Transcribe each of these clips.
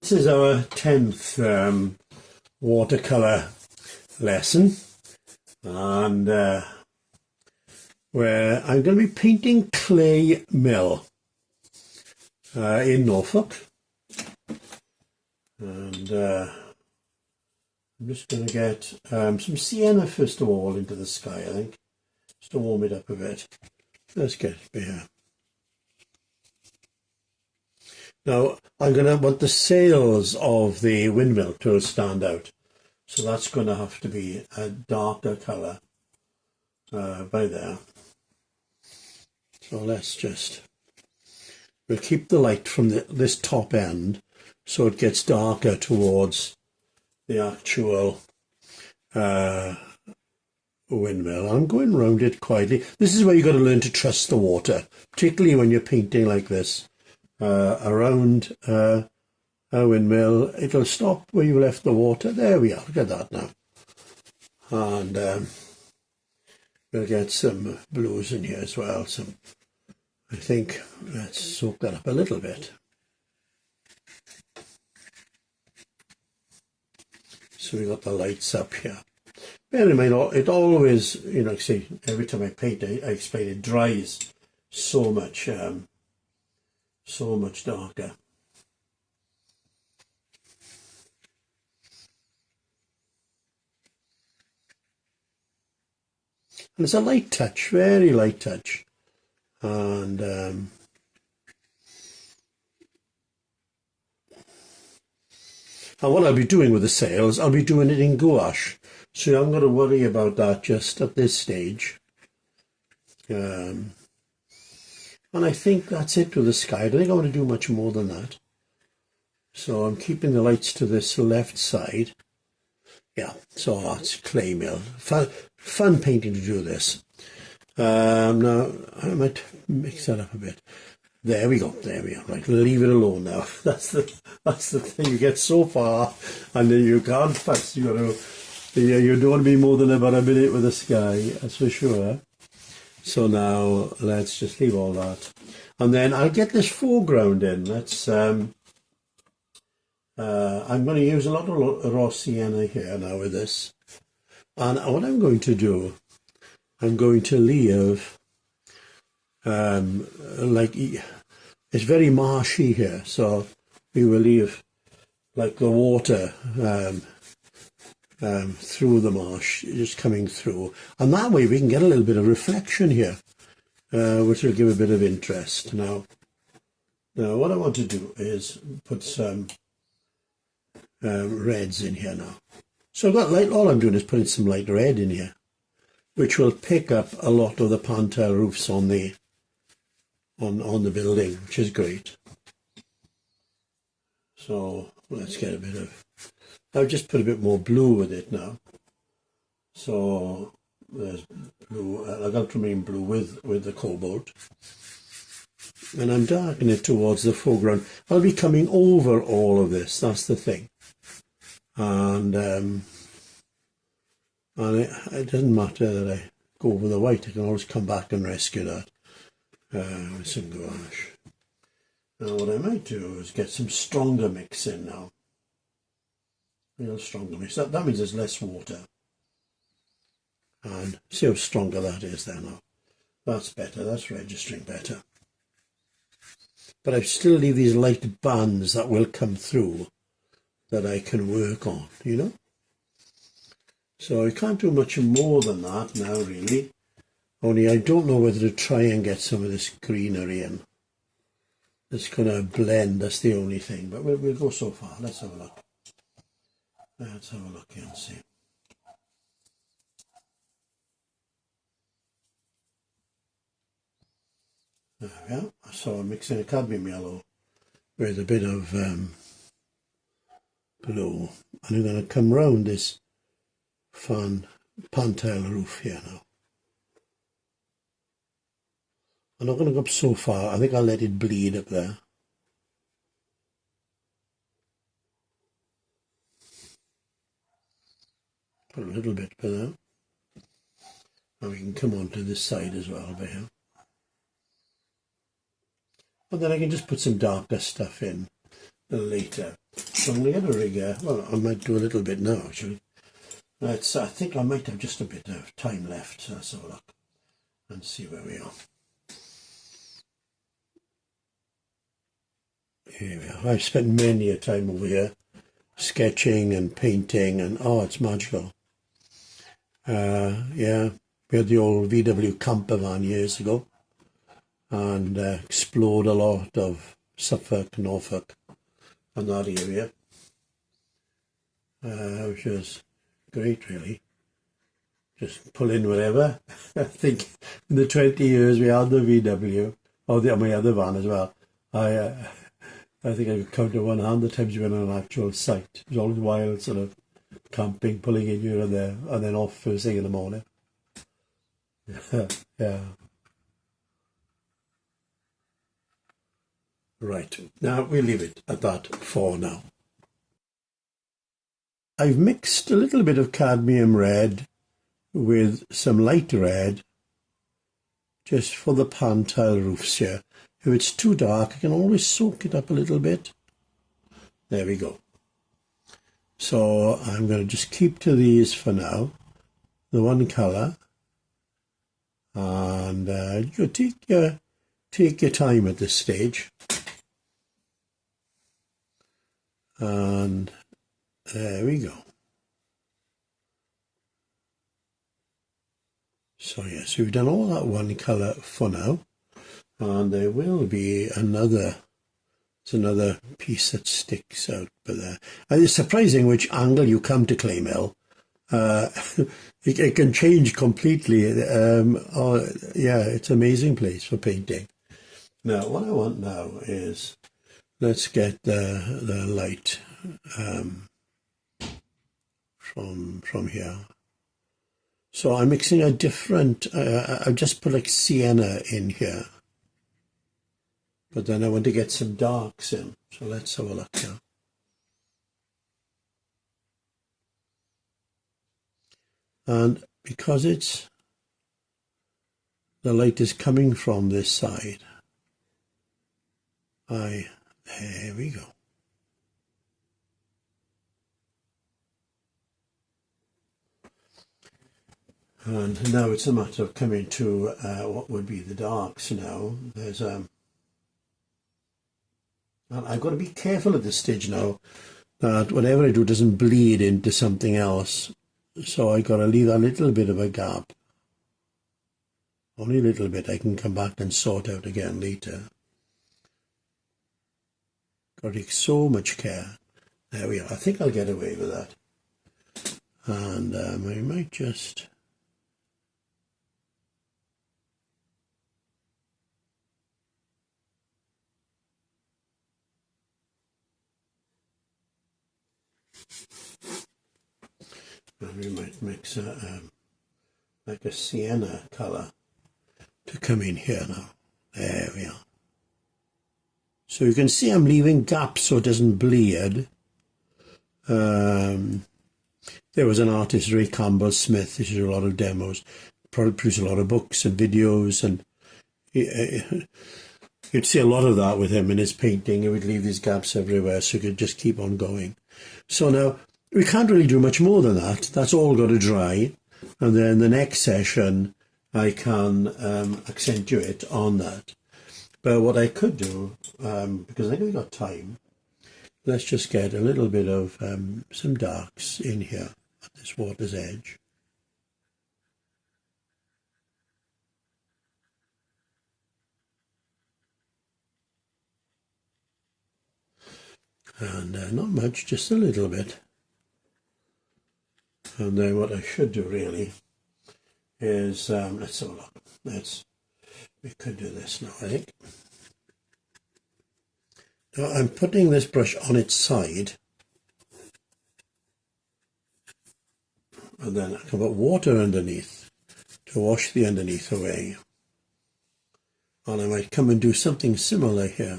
This is our 10th watercolour lesson, and where I'm going to be painting Cley Mill in Norfolk, and I'm just going to get some sienna first of all into the sky, I think, just to warm it up a bit. Let's get it here. Now I'm going to want the sails of the windmill to stand out, so that's going to have to be a darker colour by there. So we'll keep the light from this top end so it gets darker towards the actual windmill. I'm going round it quietly. This is where you've got to learn to trust the water, particularly when you're painting like this. Around a windmill, it'll stop where you left the water. There we are, look at that now. And we'll get some blues in here as well. I think, let's soak that up a little bit. So we got the lights up here. Bear in mind, it always, see, every time I paint, I explain it dries so much darker. And it's a light touch, very light touch. And what I'll be doing with the sails, I'll be doing it in gouache. So I'm going to worry about that just at this stage. And I think that's it with the sky. I don't think I want to do much more than that. So I'm keeping the lights to this left side. Yeah, so that's Cley Mill. Fun painting to do this. Now, I might mix that up a bit. There we go, there we are. Right, leave it alone now. That's the thing. You get so far and then you can't fuss. You don't want to be more than about a minute with the sky, that's for sure. So now let's just leave all that, and then I'll get this foreground in. I'm going to use a lot of raw sienna here now with this, and what I'm going to do, I'm going to leave like it's very marshy here, so we will leave like the water through the marsh, just coming through, and that way we can get a little bit of reflection here, which will give a bit of interest. Now what I want to do is put some reds in here now. So I've got light. All I'm doing is putting some light red in here, which will pick up a lot of the pantel roofs on the building, which is great. So let's get a bit of. I've just put a bit more blue with it now. So there's blue, like ultramarine blue with the cobalt. And I'm darkening it towards the foreground. I'll be coming over all of this, that's the thing. And it doesn't matter that I go over the white, I can always come back and rescue that with some gouache. Now what I might do is get some stronger mix in now. Real stronger mix. That means there's less water. And see how stronger that is there now. That's better, that's registering better. But I still leave these light bands that will come through that I can work on, So I can't do much more than that now, really. Only I don't know whether to try and get some of this greenery in. It's going to blend, that's the only thing. But we'll go so far. Let's have a look. Let's have a look here and see. There we are. So I'm mixing a cadmium yellow with a bit of blue. And I'm going to come round this fun pantel roof here now. I'm not going to go up so far. I think I'll let it bleed up there. Put a little bit by there. And we can come on to this side as well by here. And then I can just put some darker stuff in later. So I'm going to get a rigger. Well, I might do a little bit now, actually. I think I might have just a bit of time left. So let's have a look and see where we are. Here we are. I've spent many a time over here sketching and painting, and oh, it's magical. Yeah, we had the old VW camper van years ago, and explored a lot of Suffolk, Norfolk, and that area, which was great, really. Just pull in wherever. I think in the 20 years we had the VW, or my other van as well, I think I could count on one hand the times you went on an actual site. It was always wild, sort of camping, pulling in here and there, and then off first thing in the morning. Yeah. Right, now we'll leave it at that for now. I've mixed a little bit of cadmium red with some light red just for the pan tile roofs here. If it's too dark, I can always soak it up a little bit. There we go. So I'm going to just keep to these for now, the one colour, and you take your time at this stage. And there we go. So yes, we've done all that one colour for now, and there will be another. It's another piece that sticks out, but and it's surprising which angle you come to Cley Mill. It can change completely. Yeah, it's an amazing place for painting. Now, what I want now is, let's get the light from here. So I'm mixing a different, I've just put like sienna in here. But then I want to get some darks in. So let's have a look now. And because the light is coming from this side, there we go. And now it's a matter of coming to what would be the darks now. There's and I've got to be careful at this stage now that whatever I do doesn't bleed into something else. So I got to leave a little bit of a gap. Only a little bit. I can come back and sort out again later. Got to take so much care. There we are. I think I'll get away with that. And I might just... And we might mix like a sienna colour to come in here now. There we are. So you can see I'm leaving gaps so it doesn't bleed. There was an artist, Ray Campbell Smith, who did a lot of demos, produced a lot of books and videos, and you'd see a lot of that with him in his painting. He would leave these gaps everywhere so you could just keep on going. So now, we can't really do much more than that. That's all got to dry. And then the next session, I can accentuate on that. But what I could do, because I think we've got time, let's just get a little bit of some darks in here at this water's edge. And not much, just a little bit. And then what I should do really is, let's have a look. We could do this now, I think. Now I'm putting this brush on its side. And then I can put water underneath to wash the underneath away. And I might come and do something similar here.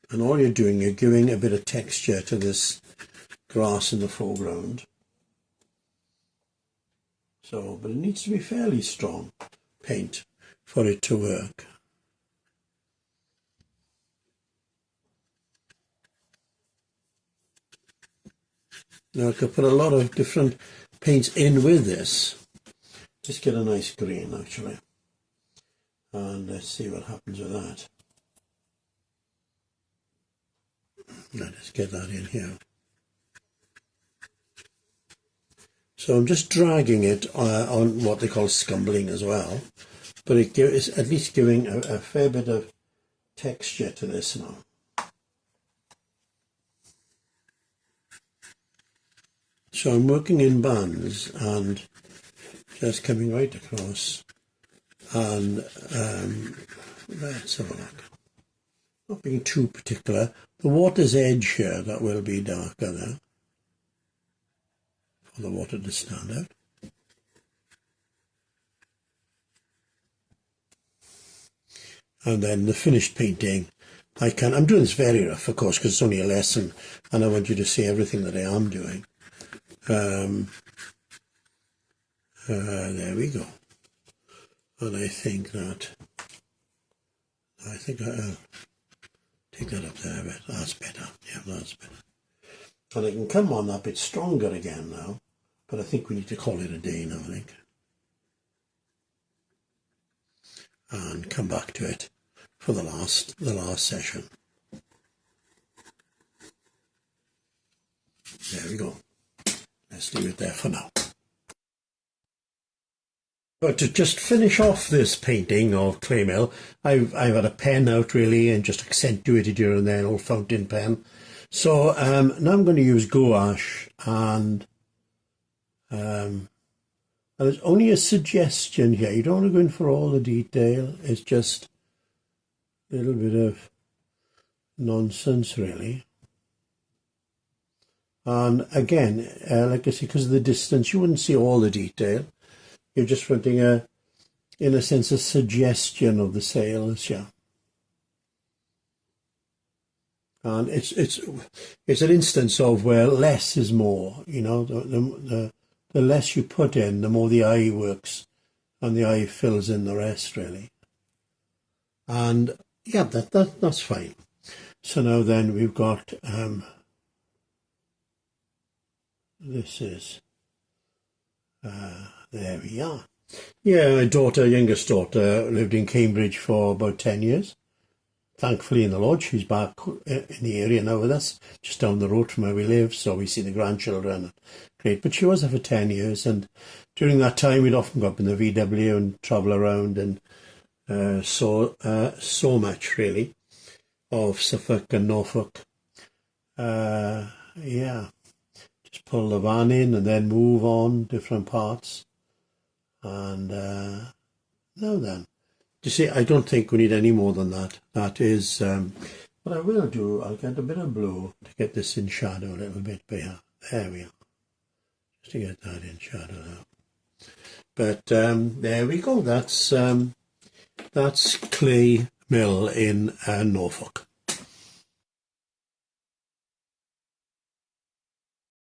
And all you're doing, you're giving a bit of texture to this grass in the foreground. So, but it needs to be fairly strong paint for it to work. Now I could put a lot of different paints in with this. Just get a nice green actually. And let's see what happens with that. Let's get that in here. So I'm just dragging it on what they call scumbling as well, but it is at least giving a fair bit of texture to this now. So I'm working in bands and just coming right across, and let's have a look. Not being too particular. The water's edge here, that will be darker there, for the water to stand out. And then the finished painting, I'm doing this very rough, of course, because it's only a lesson, and I want you to see everything that I am doing. There we go. And I think I'll take that up there a bit. That's better. Yeah, that's better. And I can come on that bit stronger again now, but I think we need to call it a day now, I think. And come back to it for the last session. There we go. Let's leave it there for now. But to just finish off this painting of Clay Mill, I've had a pen out really and just accentuated here and there, an old fountain pen. So now I'm going to use gouache, and there's only a suggestion here. You don't want to go in for all the detail. It's just a little bit of nonsense really. And again, like I say, because of the distance, you wouldn't see all the detail. You're just wanting in a sense, a suggestion of the sails, yeah. And it's an instance of where less is more. You know, the less you put in, the more the eye works, and the eye fills in the rest really. And yeah, that's fine. So now then we've got this is there we are. Yeah, my youngest daughter, lived in Cambridge for about 10 years. Thankfully in the Lord, she's back in the area now with us, just down the road from where we live, so we see the grandchildren. Great, but she was there for 10 years, and during that time we'd often go up in the VW and travel around, and so much really of Suffolk and Norfolk. Yeah, just pull the van in and then move on different parts. And now then, you see, I don't think we need any more than that. That is what I will do. I'll get a bit of blue to get this in shadow a little bit. But yeah, there we are, just to get that in shadow now. But there we go. That's Clay Mill in Norfolk.